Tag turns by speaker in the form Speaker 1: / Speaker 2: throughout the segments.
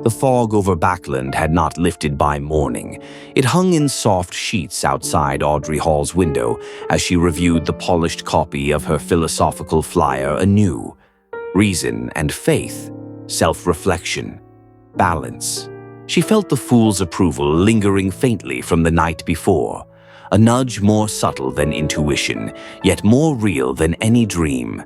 Speaker 1: The fog over Backland had not lifted by morning. It hung in soft sheets outside Audrey Hall's window as she reviewed the polished copy of her philosophical flyer anew. Reason and faith, self-reflection, balance. She felt the fool's approval lingering faintly from the night before, a nudge more subtle than intuition, yet more real than any dream.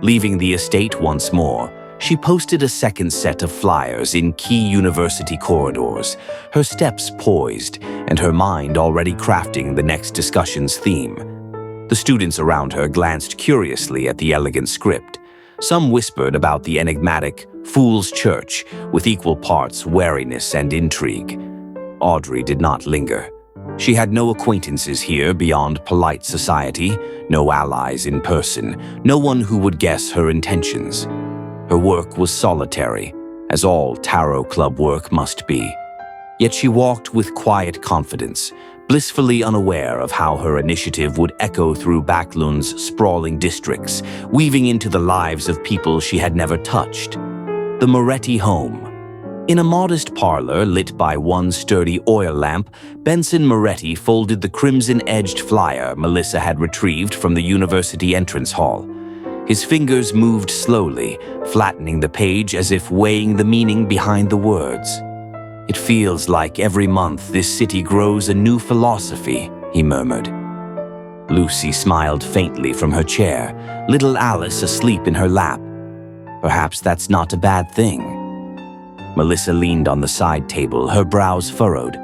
Speaker 1: Leaving the estate once more, she posted a second set of flyers in key university corridors, her steps poised and her mind already crafting the next discussion's theme. The students around her glanced curiously at the elegant script. Some whispered about the enigmatic Fool's Church with equal parts wariness and intrigue. Audrey did not linger. She had no acquaintances here beyond polite society, no allies in person, no one who would guess her intentions. Her work was solitary, as all tarot club work must be. Yet she walked with quiet confidence, blissfully unaware of how her initiative would echo through Backlund's sprawling districts, weaving into the lives of people she had never touched. The Moretti home. In a modest parlor lit by one sturdy oil lamp, Benson Moretti folded the crimson-edged flyer Melissa had retrieved from the university entrance hall. His fingers moved slowly, flattening the page as if weighing the meaning behind the words. "It feels like every month this city grows a new philosophy," he murmured. Lucy smiled faintly from her chair, little Alice asleep in her lap. "Perhaps that's not a bad thing." Melissa leaned on the side table, her brows furrowed.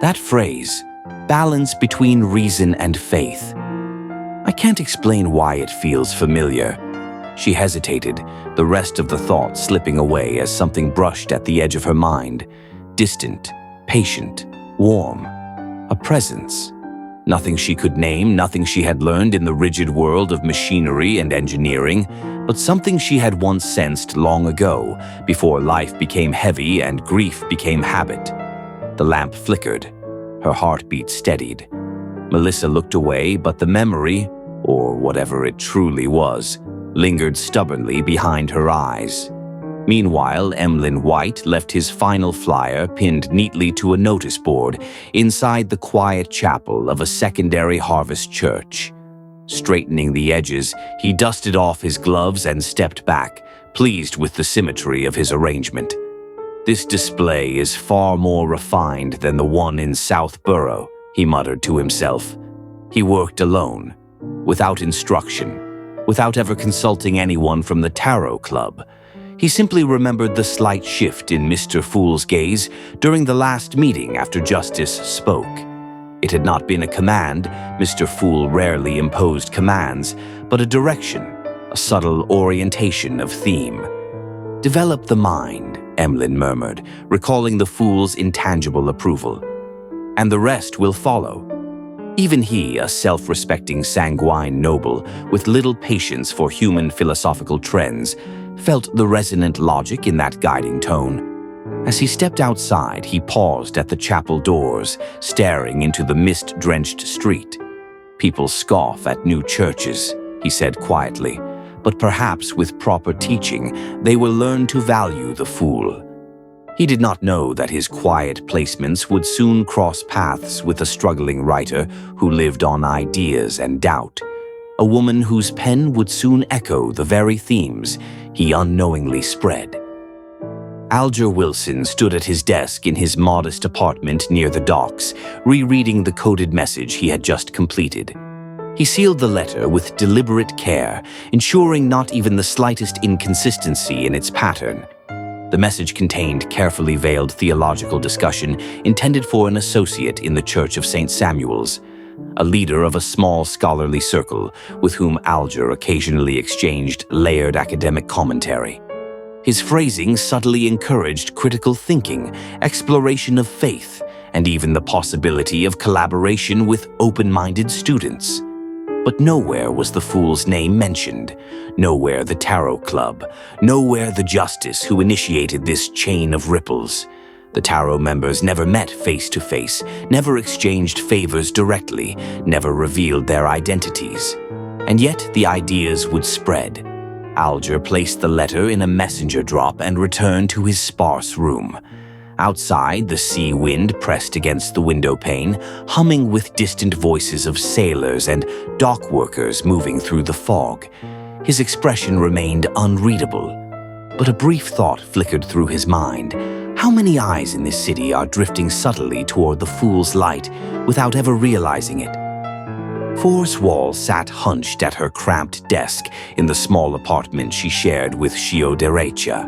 Speaker 1: That phrase, balance between reason and faith. I can't explain why it feels familiar. She hesitated, the rest of the thought slipping away as something brushed at the edge of her mind. Distant, patient, warm. A presence. Nothing she could name, nothing she had learned in the rigid world of machinery and engineering, but something she had once sensed long ago, before life became heavy and grief became habit. The lamp flickered. Her heartbeat steadied. Melissa looked away, but the memory, or whatever it truly was, lingered stubbornly behind her eyes. Meanwhile, Emilyn White left his final flyer pinned neatly to a notice board inside the quiet chapel of a secondary harvest church. Straightening the edges, he dusted off his gloves and stepped back, pleased with the symmetry of his arrangement. "This display is far more refined than the one in Southborough," he muttered to himself. He worked alone, without instruction, without ever consulting anyone from the tarot club. He simply remembered the slight shift in Mr. Fool's gaze during the last meeting after Justice spoke. It had not been a command, Mr. Fool rarely imposed commands, but a direction, a subtle orientation of theme. "Develop the mind," Emilyn murmured, recalling the Fool's intangible approval. "And the rest will follow." Even he, a self-respecting sanguine noble with little patience for human philosophical trends, felt the resonant logic in that guiding tone. As he stepped outside, he paused at the chapel doors, staring into the mist-drenched street. "People scoff at new churches," he said quietly, "but perhaps with proper teaching, they will learn to value the Fool." He did not know that his quiet placements would soon cross paths with a struggling writer who lived on ideas and doubt, a woman whose pen would soon echo the very themes he unknowingly spread. Alger Wilson stood at his desk in his modest apartment near the docks, rereading the coded message he had just completed. He sealed the letter with deliberate care, ensuring not even the slightest inconsistency in its pattern. The message contained carefully veiled theological discussion intended for an associate in the Church of St. Samuel's, a leader of a small scholarly circle with whom Alger occasionally exchanged layered academic commentary. His phrasing subtly encouraged critical thinking, exploration of faith, and even the possibility of collaboration with open-minded students. But nowhere was the Fool's name mentioned, nowhere the Tarot Club, nowhere the Justice who initiated this chain of ripples. The Tarot members never met face-to-face, never exchanged favors directly, never revealed their identities. And yet the ideas would spread. Alger placed the letter in a messenger drop and returned to his sparse room. Outside, the sea wind pressed against the window pane, humming with distant voices of sailors and dock workers moving through the fog. His expression remained unreadable, but a brief thought flickered through his mind. How many eyes in this city are drifting subtly toward the fool's light without ever realizing it? Force Wall sat hunched at her cramped desk in the small apartment she shared with Shio Derecha.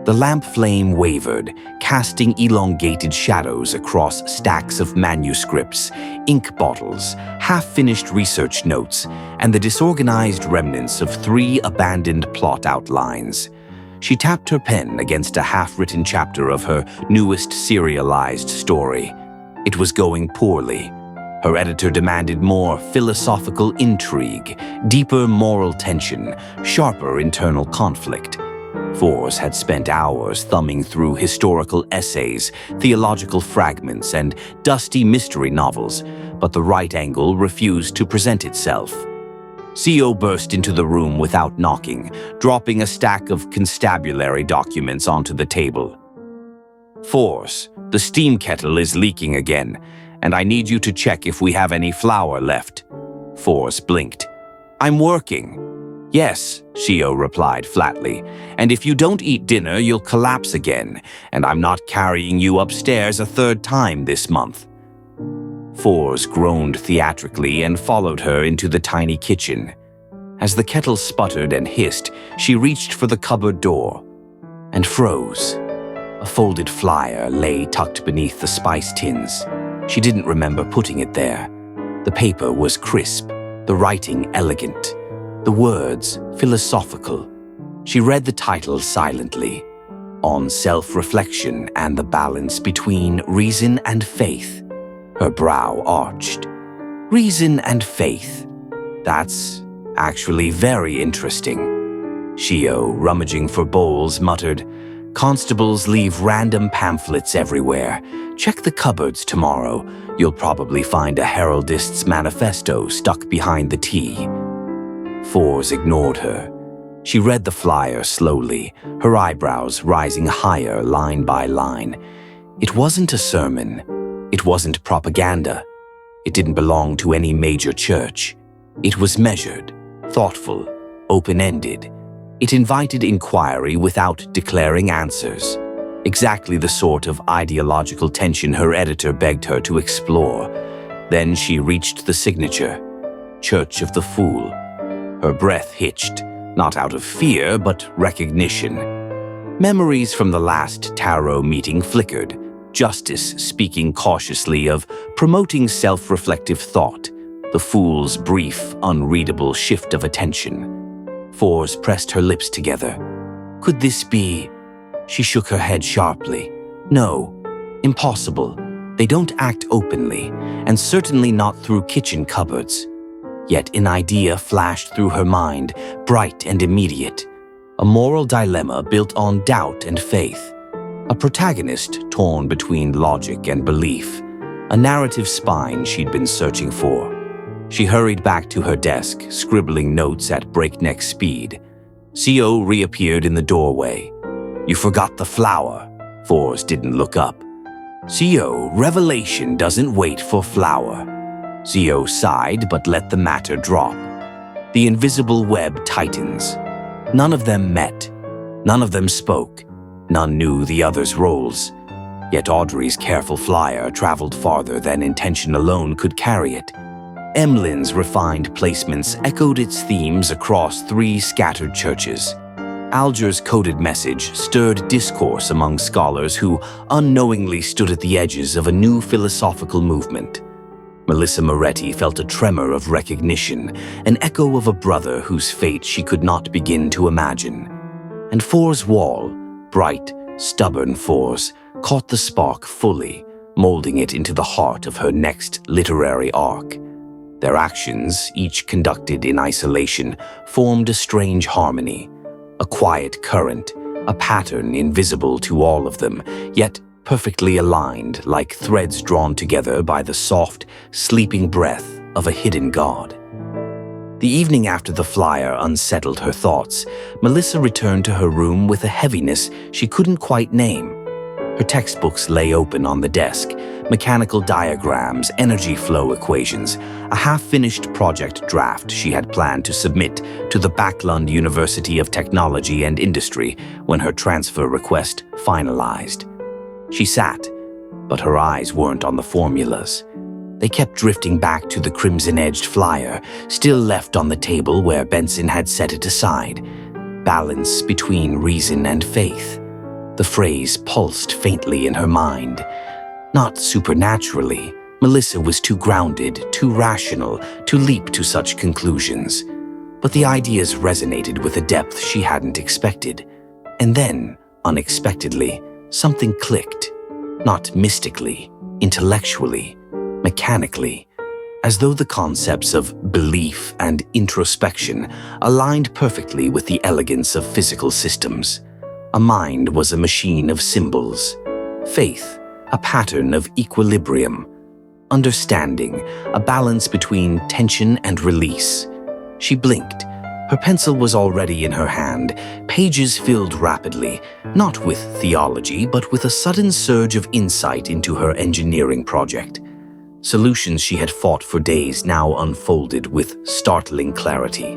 Speaker 1: The lamp flame wavered, casting elongated shadows across stacks of manuscripts, ink bottles, half-finished research notes, and the disorganized remnants of 3 abandoned plot outlines. She tapped her pen against a half-written chapter of her newest serialized story. It was going poorly. Her editor demanded more philosophical intrigue, deeper moral tension, sharper internal conflict. Force had spent hours thumbing through historical essays, theological fragments, and dusty mystery novels, but the right angle refused to present itself. CO burst into the room without knocking, dropping a stack of constabulary documents onto the table. Force, the steam kettle is leaking again, and I need you to check if we have any flour left. Force blinked. I'm working. Yes, Shio replied flatly, and if you don't eat dinner, you'll collapse again, and I'm not carrying you upstairs a 3rd time this month. Force groaned theatrically and followed her into the tiny kitchen. As the kettle sputtered and hissed, she reached for the cupboard door and froze. A folded flyer lay tucked beneath the spice tins. She didn't remember putting it there. The paper was crisp, the writing elegant, the words philosophical. She read the title silently, On Self-Reflection and the Balance Between Reason and Faith. Her brow arched. Reason and faith. That's actually very interesting. Shio, rummaging for bowls, muttered, Constables leave random pamphlets everywhere. Check the cupboards tomorrow. You'll probably find a heraldist's manifesto stuck behind the tea. Force ignored her. She read the flyer slowly, her eyebrows rising higher line by line. It wasn't a sermon. It wasn't propaganda. It didn't belong to any major church. It was measured, thoughtful, open-ended. It invited inquiry without declaring answers. Exactly the sort of ideological tension her editor begged her to explore. Then she reached the signature, Church of the Fool. Her breath hitched, not out of fear, but recognition. Memories from the last tarot meeting flickered, Justice speaking cautiously of promoting self-reflective thought, the fool's brief, unreadable shift of attention. Force pressed her lips together. Could this be? She shook her head sharply. No, impossible. They don't act openly, and certainly not through kitchen cupboards. Yet an idea flashed through her mind, bright and immediate. A moral dilemma built on doubt and faith. A protagonist torn between logic and belief. A narrative spine she'd been searching for. She hurried back to her desk, scribbling notes at breakneck speed. CO reappeared in the doorway. You forgot the flour. Force didn't look up. CO, revelation doesn't wait for flour. CO sighed but let the matter drop. The invisible web tightens. None of them met. None of them spoke. None knew the other's roles. Yet Audrey's careful flyer traveled farther than intention alone could carry it. Emilyn's refined placements echoed its themes across 3 scattered churches. Alger's coded message stirred discourse among scholars who unknowingly stood at the edges of a new philosophical movement. Melissa Moretti felt a tremor of recognition, an echo of a brother whose fate she could not begin to imagine. And Force Wall, bright, stubborn Force, caught the spark fully, molding it into the heart of her next literary arc. Their actions, each conducted in isolation, formed a strange harmony, a quiet current, a pattern invisible to all of them, yet perfectly aligned like threads drawn together by the soft, sleeping breath of a hidden god. The evening after the flyer unsettled her thoughts, Melissa returned to her room with a heaviness she couldn't quite name. Her textbooks lay open on the desk, mechanical diagrams, energy flow equations, a half-finished project draft she had planned to submit to the Backlund University of Technology and Industry when her transfer request finalized. She sat, but her eyes weren't on the formulas. They kept drifting back to the crimson-edged flyer, still left on the table where Benson had set it aside. Balance between reason and faith. The phrase pulsed faintly in her mind. Not supernaturally. Melissa was too grounded, too rational, to leap to such conclusions. But the ideas resonated with a depth she hadn't expected. And then, unexpectedly, something clicked. Not mystically, intellectually, mechanically, as though the concepts of belief and introspection aligned perfectly with the elegance of physical systems. A mind was a machine of symbols. Faith, a pattern of equilibrium. Understanding, a balance between tension and release. She blinked. Her pencil was already in her hand, pages filled rapidly, not with theology, but with a sudden surge of insight into her engineering project. Solutions she had fought for days now unfolded with startling clarity.